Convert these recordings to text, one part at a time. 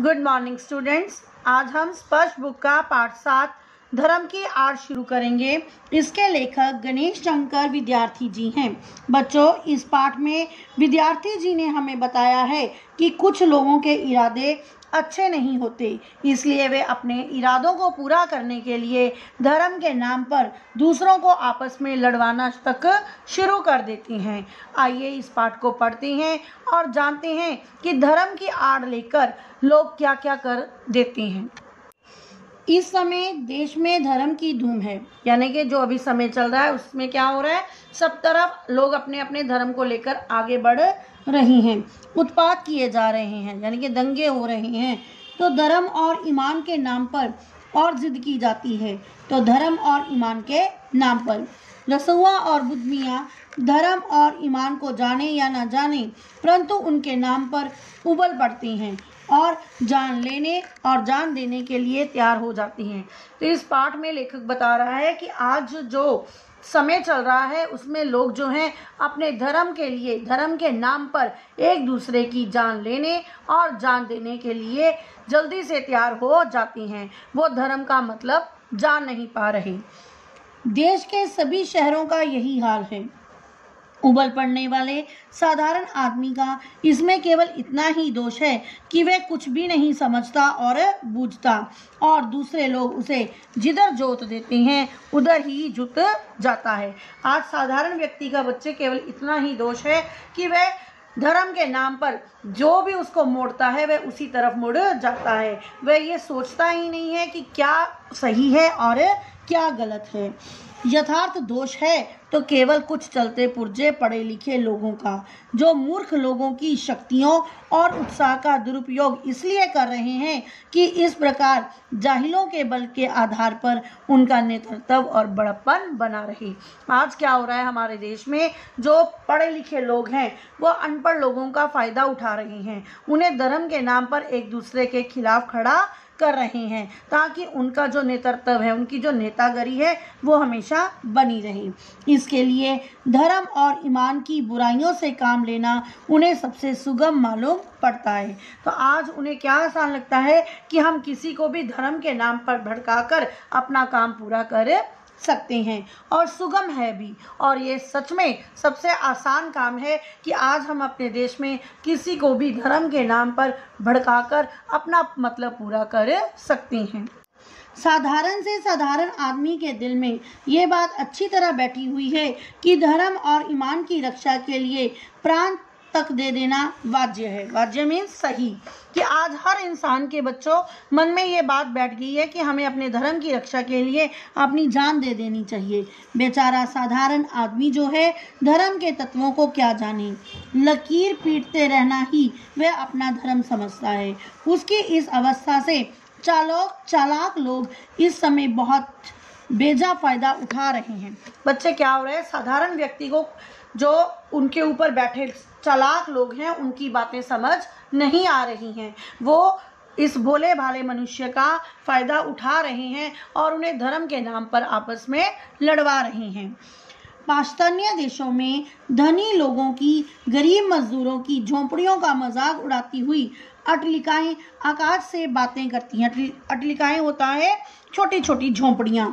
Good morning students. आज हम स्पर्श बुक का पाठ 7 धर्म की आड़ शुरू करेंगे। इसके लेखक गणेश शंकर विद्यार्थी जी हैं। बच्चों, इस पाठ में विद्यार्थी जी ने हमें बताया है कि कुछ लोगों के इरादे अच्छे नहीं होते, इसलिए वे अपने इरादों को पूरा करने के लिए धर्म के नाम पर दूसरों को आपस में लड़वाना तक शुरू कर देती हैं। आइए इस पाठ को पढ़ते हैं और जानते हैं कि धर्म की आड़ लेकर लोग क्या क्या कर देते हैं। इस समय देश में धर्म की धूम है, यानी कि जो अभी समय चल रहा है उसमें क्या हो रहा है, सब तरफ लोग अपने अपने धर्म को लेकर आगे बढ़ रही हैं, उत्पात किए जा रहे हैं, यानी कि दंगे हो रहे हैं। तो धर्म और ईमान के नाम पर और जिद की जाती है। तो धर्म और ईमान के नाम पर रसूआ और बुद्ध मियाँ धर्म और ईमान को जाने या ना जाने, परंतु उनके नाम पर उबल पड़ती हैं और जान लेने और जान देने के लिए तैयार हो जाती हैं। तो इस पाठ में लेखक बता रहा है कि आज जो समय चल रहा है उसमें लोग जो हैं अपने धर्म के लिए, धर्म के नाम पर एक दूसरे की जान लेने और जान देने के लिए जल्दी से तैयार हो जाती हैं। वो धर्म का मतलब जान नहीं पा रहे। देश के सभी शहरों का यही हाल है। उबल पड़ने वाले साधारण आदमी का इसमें केवल इतना ही दोष है कि वह कुछ भी नहीं समझता और बूझता, और दूसरे लोग उसे जिधर जोत देते हैं उधर ही जुट जाता है। आज साधारण व्यक्ति का बच्चे केवल इतना ही दोष है कि वह धर्म के नाम पर जो भी उसको मोड़ता है वह उसी तरफ मुड़ जाता है। वह ये सोचता ही नहीं है कि क्या सही है और क्या गलत है। यथार्थ दोष है तो केवल कुछ चलते पुर्जे पढ़े लिखे लोगों का, जो मूर्ख लोगों की शक्तियों और उत्साह का दुरुपयोग इसलिए कर रहे हैं कि इस प्रकार जाहिलों के बल के आधार पर उनका नेतृत्व और बड़प्पन बना रहे। आज क्या हो रहा है हमारे देश में, जो पढ़े लिखे लोग हैं वो अनपढ़ लोगों का फायदा उठा रहे हैं, उन्हें धर्म के नाम पर एक दूसरे के खिलाफ खड़ा कर रहे हैं ताकि उनका जो नेतृत्व है, उनकी जो नेतागिरी है वो हमेशा बनी रहे। इसके लिए धर्म और ईमान की बुराइयों से काम लेना उन्हें सबसे सुगम मालूम पड़ता है। तो आज उन्हें क्या आसान लगता है कि हम किसी को भी धर्म के नाम पर भड़काकर अपना काम पूरा कर सकते हैं, और सुगम है भी। और ये सच में सबसे आसान काम है कि आज हम अपने देश में किसी को भी धर्म के नाम पर भड़काकर अपना मतलब पूरा कर सकते हैं। साधारण से साधारण आदमी के दिल में ये बात अच्छी तरह बैठी हुई है कि धर्म और ईमान की रक्षा के लिए प्राण तक दे देना वाज्य है। वाज्य मीन्स सही, कि आज हर इंसान के बच्चों मन में ये बात बैठ गई है कि हमें अपने धर्म की रक्षा के लिए अपनी जान दे देनी चाहिए। बेचारा साधारण आदमी जो है धर्म के तत्वों को क्या जाने, लकीर पीटते रहना ही वह अपना धर्म समझता है। उसकी इस अवस्था से चालाक लोग इस समय बहुत बेजा फायदा उठा रहे हैं। बच्चे क्या हो रहे हैं, साधारण व्यक्ति को, जो उनके ऊपर बैठे चालाक लोग हैं, उनकी बातें समझ नहीं आ रही हैं। वो इस भोले भाले मनुष्य का फायदा उठा रहे हैं और उन्हें धर्म के नाम पर आपस में लड़वा रहे हैं। पाश्चात्य देशों में धनी लोगों की गरीब मजदूरों की झोंपड़ियों का मजाक उड़ाती हुई अटलिकाएं आकाश से बातें करती हैं। अटलिकाएं होता है छोटी छोटी झोंपड़ियां।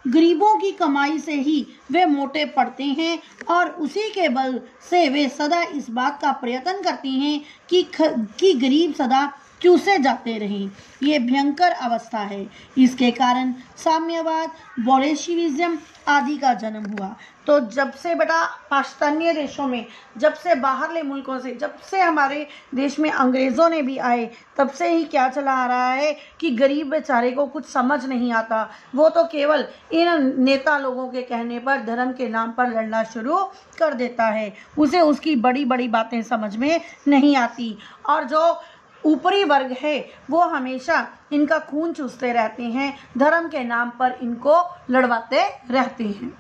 गरीबों की कमाई से ही वे मोटे पड़ते हैं और उसी के बल से वे सदा इस बात का प्रयत्न करते हैं कि गरीब सदा चूसे जाते रहें। ये भयंकर अवस्था है। इसके कारण साम्यवाद, बोल्शेविज्म आदि का जन्म हुआ। तो जब से बेटा पाश्चात्य देशों में, जब से बाहरले मुल्कों से, जब से हमारे देश में अंग्रेज़ों ने भी आए, तब से ही क्या चला आ रहा है कि गरीब बेचारे को कुछ समझ नहीं आता। वो तो केवल इन नेता लोगों के कहने पर धर्म के नाम पर लड़ना शुरू कर देता है। उसे उसकी बड़ी बड़ी बातें समझ में नहीं आती, और जो ऊपरी वर्ग है वो हमेशा इनका खून चूसते रहते हैं, धर्म के नाम पर इनको लड़वाते रहते हैं।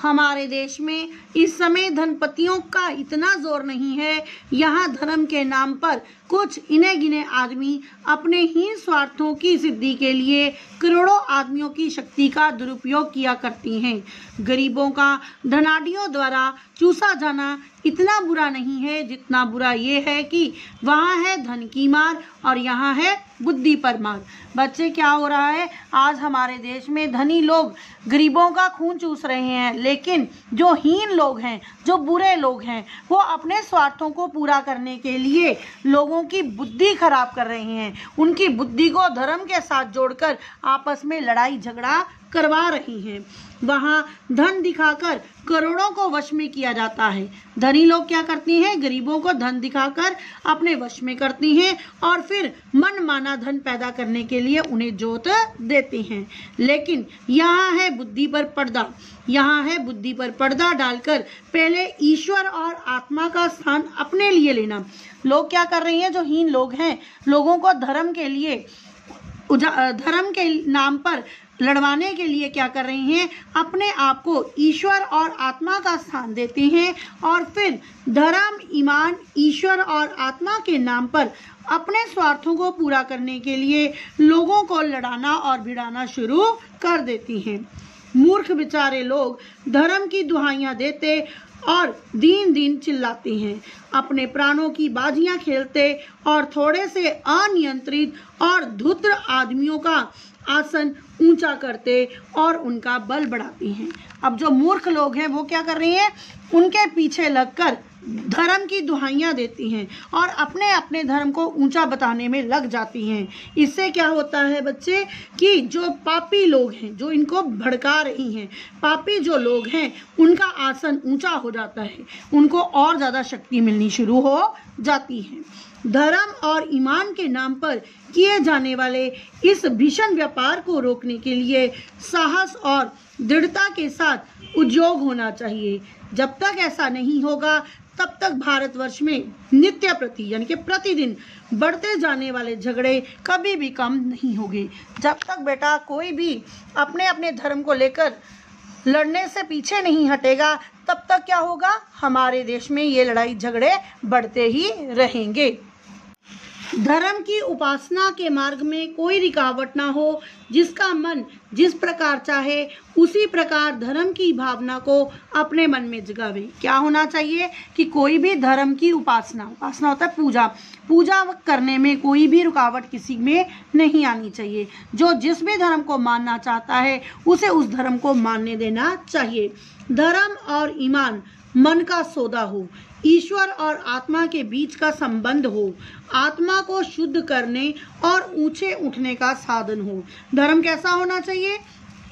हमारे देश में इस समय धनपतियों का इतना जोर नहीं है। यहाँ धर्म के नाम पर कुछ इने गिने आदमी अपने ही स्वार्थों की सिद्धि के लिए करोड़ों आदमियों की शक्ति का दुरुपयोग किया करती हैं। गरीबों का धनाढ़ियों द्वारा चूसा जाना इतना बुरा नहीं है जितना बुरा ये है कि वहाँ है धन की मार और यहाँ है बुद्धि पर मार। बच्चे क्या हो रहा है, आज हमारे देश में धनी लोग गरीबों का खून चूस रहे हैं, लेकिन जो हीन लोग हैं, जो बुरे लोग हैं, वो अपने स्वार्थों को पूरा करने के लिए लोगों की बुद्धि खराब कर रहे हैं। उनकी बुद्धि को धर्म के साथ जोड़कर आपस में लड़ाई झगड़ा करवा रही हैं। वहाँ धन दिखाकर करोड़ों को वश में किया जाता है। धनी लोग क्या करती हैं, गरीबों को धन दिखाकर अपने वश में करती हैं और फिर मनमाना धन पैदा करने के लिए उन्हें जोत देती हैं। लेकिन यहाँ है बुद्धि पर पर्दा, यहाँ है बुद्धि पर पर्दा डालकर पहले ईश्वर और आत्मा का स्थान अपने लिए लेना। लोग क्या कर रही हैं, जो हीन लोग हैं, लोगों को धर्म के लिए, धर्म के नाम पर लड़वाने के लिए क्या कर रही हैं, अपने आप को ईश्वर और आत्मा का स्थान देती हैं और फिर धर्म, ईमान, ईश्वर और आत्मा के नाम पर अपने स्वार्थों को पूरा करने के लिए लोगों को लड़ाना और भिड़ाना शुरू कर देती हैं। मूर्ख बेचारे लोग धर्म की दुहाइयां देते और दिन दिन चिल्लाते हैं, अपने प्राणों की बाजियां खेलते और थोड़े से अनियंत्रित और धूर्त आदमियों का आसन ऊंचा करते और उनका बल बढ़ाती हैं। अब जो मूर्ख लोग हैं वो क्या कर रही हैं, उनके पीछे लगकर धर्म की दुहाइयां देती हैं और अपने अपने धर्म को ऊंचा बताने में लग जाती हैं। इससे क्या होता है बच्चे, कि जो पापी लोग हैं, जो इनको भड़का रही हैं, पापी जो लोग हैं, उनका आसन ऊंचा हो जाता है, उनको और ज़्यादा शक्ति मिलनी शुरू हो जाती है। धर्म और ईमान के नाम पर किए जाने वाले इस भीषण व्यापार को रोकने के लिए साहस और दृढ़ता के साथ उद्योग होना चाहिए। जब तक ऐसा नहीं होगा तब तक भारतवर्ष में नित्य प्रति यानी कि प्रतिदिन बढ़ते जाने वाले झगड़े कभी भी कम नहीं होंगे। जब तक बेटा कोई भी अपने अपने धर्म को लेकर लड़ने से पीछे नहीं हटेगा, तब तक क्या होगा, हमारे देश में ये लड़ाई झगड़े बढ़ते ही रहेंगे। धर्म की उपासना के मार्ग में कोई रुकावट ना हो। जिसका मन जिस प्रकार चाहे उसी प्रकार धर्म की भावना को अपने मन में जगावे। क्या होना चाहिए कि कोई भी धर्म की उपासना होता है पूजा करने में कोई भी रुकावट किसी में नहीं आनी चाहिए। जो जिस भी धर्म को मानना चाहता है उसे उस धर्म को मानने देना चाहिए। धर्म और ईमान मन का सौदा हो, ईश्वर और आत्मा के बीच का संबंध हो, आत्मा को शुद्ध करने और ऊंचे उठने का साधन हो। धर्म कैसा होना चाहिए,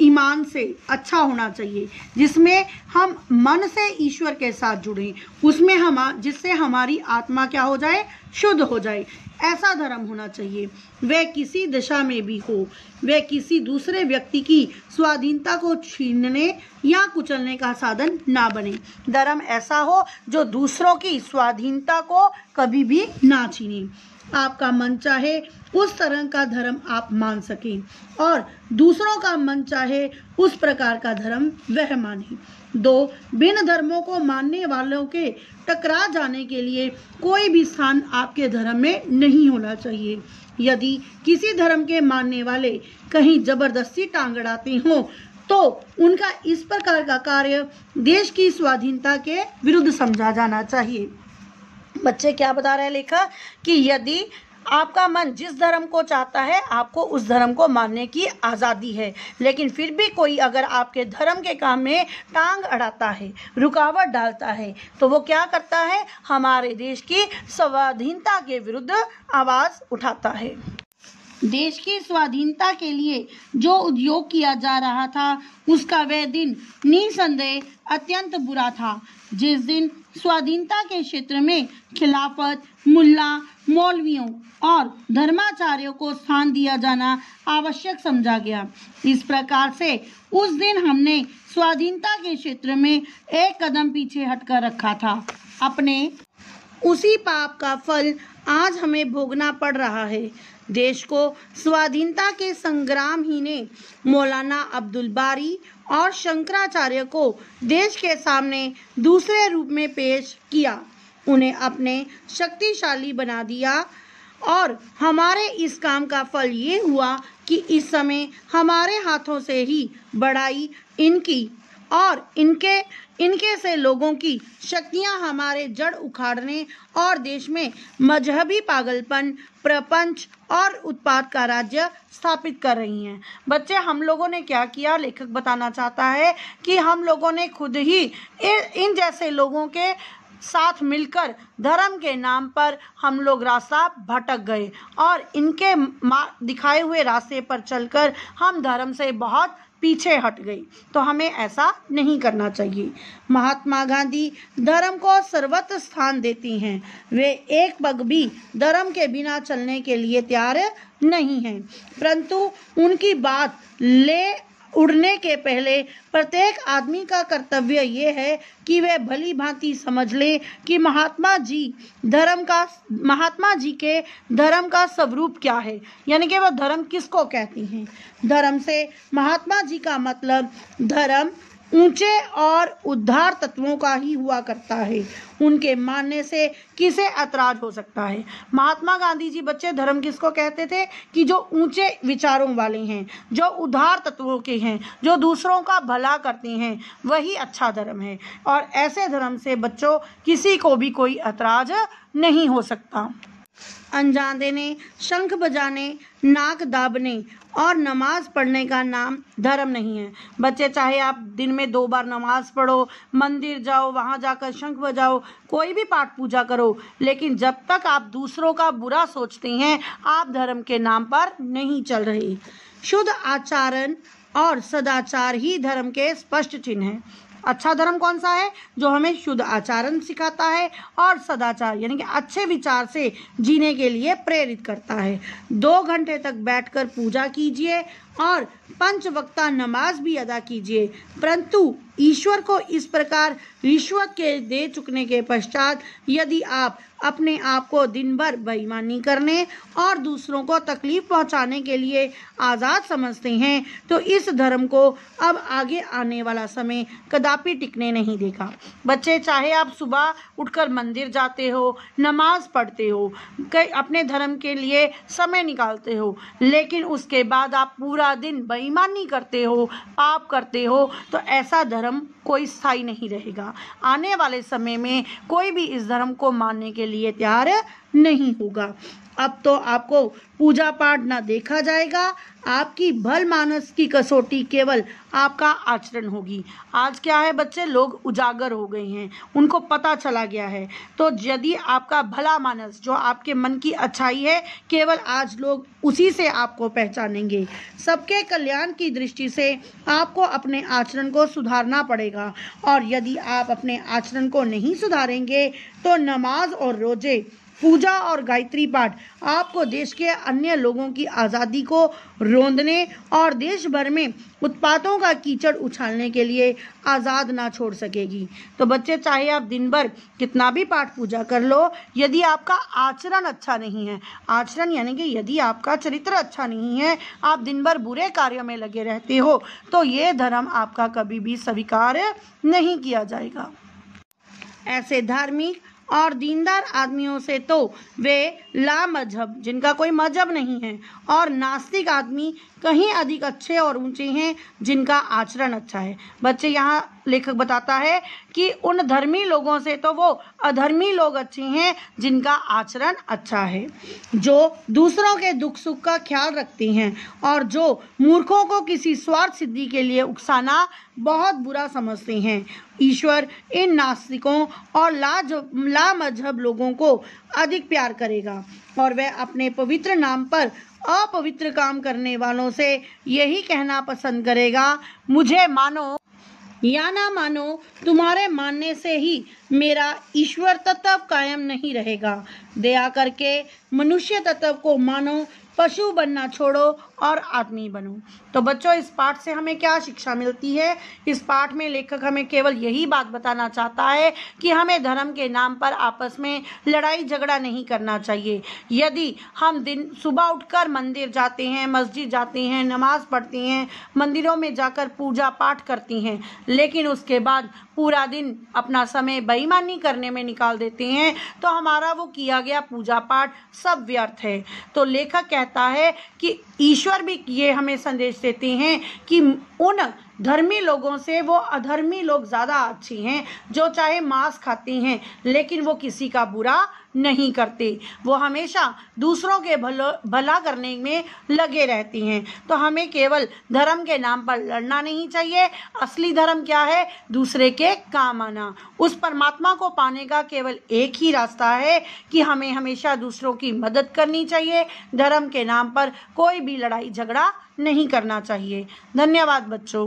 ईमान से अच्छा होना चाहिए, जिसमें हम मन से ईश्वर के साथ जुड़ें, उसमें जिससे हमारी आत्मा क्या हो जाए, शुद्ध हो जाए। ऐसा धर्म होना चाहिए। वह किसी दिशा में भी हो, वह किसी दूसरे व्यक्ति की स्वाधीनता को छीनने या कुचलने का साधन ना बने। धर्म ऐसा हो जो दूसरों की स्वाधीनता को कभी भी ना छीने। आपका मन चाहे उस तरह का धर्म आप मान सकें और दूसरों का मन चाहे उस प्रकार का धर्म वह माने। दो भिन्न धर्मों को मानने वालों के टकरा जाने के लिए कोई भी स्थान आपके धर्म में नहीं होना चाहिए। यदि किसी धर्म के मानने वाले कहीं जबरदस्ती टांग अड़ाते हों तो उनका इस प्रकार का कार्य देश की स्वाधीनता के विरुद्ध समझा जाना चाहिए। बच्चे क्या बता रहे हैं लेखक कि यदि आपका मन जिस धर्म को चाहता है आपको उस धर्म को मानने की आज़ादी है, लेकिन फिर भी कोई अगर आपके धर्म के काम में टांग अड़ाता है, रुकावट डालता है, तो वो क्या करता है, हमारे देश की स्वाधीनता के विरुद्ध आवाज़ उठाता है। देश की स्वाधीनता के लिए जो उद्योग किया जा रहा था उसका वह दिन निसंदेह अत्यंत बुरा था, जिस दिन स्वाधीनता के क्षेत्र में खिलाफत, मुल्ला, मौलवियों और धर्माचार्यों को स्थान दिया जाना आवश्यक समझा गया। इस प्रकार से उस दिन हमने स्वाधीनता के क्षेत्र में एक कदम पीछे हटकर रखा था। अपने उसी पाप का फल आज हमें भोगना पड़ रहा है। देश को स्वाधीनता के संग्राम ही ने मौलाना अब्दुल बारी और शंकराचार्य को देश के सामने दूसरे रूप में पेश किया, उन्हें अपने शक्तिशाली बना दिया और हमारे इस काम का फल ये हुआ कि इस समय हमारे हाथों से ही बढ़ाई इनकी और इनके से लोगों की शक्तियां हमारे जड़ उखाड़ने और देश में मजहबी पागलपन, प्रपंच और उत्पाद का राज्य स्थापित कर रही हैं। बच्चे, हम लोगों ने क्या किया, लेखक बताना चाहता है कि हम लोगों ने खुद ही इन जैसे लोगों के साथ मिलकर धर्म के नाम पर हम लोग रास्ता भटक गए और इनके दिखाए हुए रास्ते पर चलकर हम धर्म से बहुत पीछे हट गई। तो हमें ऐसा नहीं करना चाहिए। महात्मा गांधी धर्म को सर्वत्र स्थान देती हैं। वे एक पग भी धर्म के बिना चलने के लिए तैयार नहीं हैं, परंतु उनकी बात ले उड़ने के पहले प्रत्येक आदमी का कर्तव्य ये है कि वह भली भांति समझ ले कि महात्मा जी के धर्म का स्वरूप क्या है, यानी कि वह धर्म किसको कहती हैं। धर्म से महात्मा जी का मतलब धर्म ऊंचे और उद्धार तत्वों का ही हुआ करता है। उनके मानने से किसे ऐतराज हो सकता है। महात्मा गांधी जी बच्चे धर्म किसको कहते थे कि जो ऊंचे विचारों वाले हैं, जो उद्धार तत्वों के हैं, जो दूसरों का भला करते हैं, वही अच्छा धर्म है। और ऐसे धर्म से बच्चों किसी को भी कोई ऐतराज नहीं हो सकता। अंजान देने, शंख बजाने, नाक दाबने और नमाज पढ़ने का नाम धर्म नहीं है। बच्चे, चाहे आप दिन में 2 बार नमाज पढ़ो, मंदिर जाओ, वहाँ जाकर शंख बजाओ, कोई भी पाठ पूजा करो, लेकिन जब तक आप दूसरों का बुरा सोचते हैं, आप धर्म के नाम पर नहीं चल रहे। शुद्ध आचरण और सदाचार ही धर्म के स्पष्ट चिन्ह हैं। अच्छा धर्म कौन सा है? जो हमें शुद्ध आचरण सिखाता है और सदाचार यानी कि अच्छे विचार से जीने के लिए प्रेरित करता है। 2 घंटे तक बैठकर पूजा कीजिए और 5 वक्ता नमाज भी अदा कीजिए, परंतु ईश्वर को इस प्रकार रिश्वत के दे चुकने के पश्चात यदि आप अपने आप को दिन भर बेईमानी करने और दूसरों को तकलीफ पहुंचाने के लिए आज़ाद समझते हैं, तो इस धर्म को अब आगे आने वाला समय कदापि टिकने नहीं देगा। बच्चे, चाहे आप सुबह उठकर मंदिर जाते हो, नमाज पढ़ते हो, अपने धर्म के लिए समय निकालते हो, लेकिन उसके बाद आप पूरा दिन बेईमानी करते हो, पाप करते हो, तो ऐसा धर्म कोई स्थायी नहीं रहेगा। आने वाले समय में कोई भी इस धर्म को मानने के लिए तैयार नहीं होगा। अब तो आपको पूजा पाठ न देखा जाएगा, आपकी भल मानस की कसौटी केवल आपका आचरण होगी। आज क्या है बच्चे, लोग उजागर हो गए हैं, उनको पता चला गया है। तो यदि आपका भला मानस, जो आपके मन की अच्छाई है, केवल आज लोग उसी से आपको पहचानेंगे। सबके कल्याण की दृष्टि से आपको अपने आचरण को सुधारना पड़ेगा, और यदि आप अपने आचरण को नहीं सुधारेंगे तो नमाज और रोजे, पूजा और गायत्री पाठ आपको देश के अन्य लोगों की आज़ादी को रोंदने और देश भर में उत्पातों का कीचड़ उछालने के लिए आज़ाद ना छोड़ सकेगी। तो बच्चे, चाहे आप दिन भर कितना भी पाठ पूजा कर लो, यदि आपका आचरण अच्छा नहीं है, आचरण यानी कि यदि आपका चरित्र अच्छा नहीं है, आप दिन भर बुरे कार्यों में लगे रहते हो, तो ये धर्म आपका कभी भी स्वीकार नहीं किया जाएगा। ऐसे धार्मिक और दीनदार आदमियों से तो वे लामजहब, जिनका कोई मजहब नहीं है, और नास्तिक आदमी कहीं अधिक अच्छे और ऊंचे हैं जिनका आचरण अच्छा है। बच्चे, यहाँ लेखक बताता है कि उन धर्मी लोगों से तो वो अधर्मी लोग अच्छे हैं जिनका आचरण अच्छा है, जो दूसरों के दुख सुख का ख्याल रखते हैं और जो मूर्खों को किसी स्वार्थ सिद्धि के लिए उकसाना बहुत बुरा समझते हैं। ईश्वर इन नास्तिकों और लामजहब लोगों को अधिक प्यार करेगा, और वह अपने पवित्र नाम पर अपवित्र काम करने वालों से यही कहना पसंद करेगा, मुझे मानो या ना मानो, तुम्हारे मानने से ही मेरा ईश्वर तत्व कायम नहीं रहेगा। दया करके मनुष्य तत्व को मानो, पशु बनना छोड़ो और आदमी बनो। तो बच्चों, इस पाठ से हमें क्या शिक्षा मिलती है? इस पाठ में लेखक हमें केवल यही बात बताना चाहता है कि हमें धर्म के नाम पर आपस में लड़ाई झगड़ा नहीं करना चाहिए। यदि हम दिन सुबह उठकर मंदिर जाते हैं, मस्जिद जाते हैं, नमाज पढ़ते हैं, मंदिरों में जाकर पूजा पाठ करती हैं, लेकिन उसके बाद पूरा दिन अपना समय बेईमानी करने में निकाल देते हैं, तो हमारा वो किया गया पूजा पाठ सब व्यर्थ है। तो लेखक कहता है कि ईश्वर भी ये हमें संदेश देते हैं कि उन धर्मी लोगों से वो अधर्मी लोग ज़्यादा अच्छे हैं, जो चाहे मांस खाते हैं लेकिन वो किसी का बुरा नहीं करते। वो हमेशा दूसरों के भला करने में लगे रहते हैं। तो हमें केवल धर्म के नाम पर लड़ना नहीं चाहिए। असली धर्म क्या है? दूसरे के काम आना। उस परमात्मा को पाने का केवल एक ही रास्ता है कि हमें हमेशा दूसरों की मदद करनी चाहिए। धर्म के नाम पर कोई भी लड़ाई झगड़ा नहीं करना चाहिए। धन्यवाद बच्चों।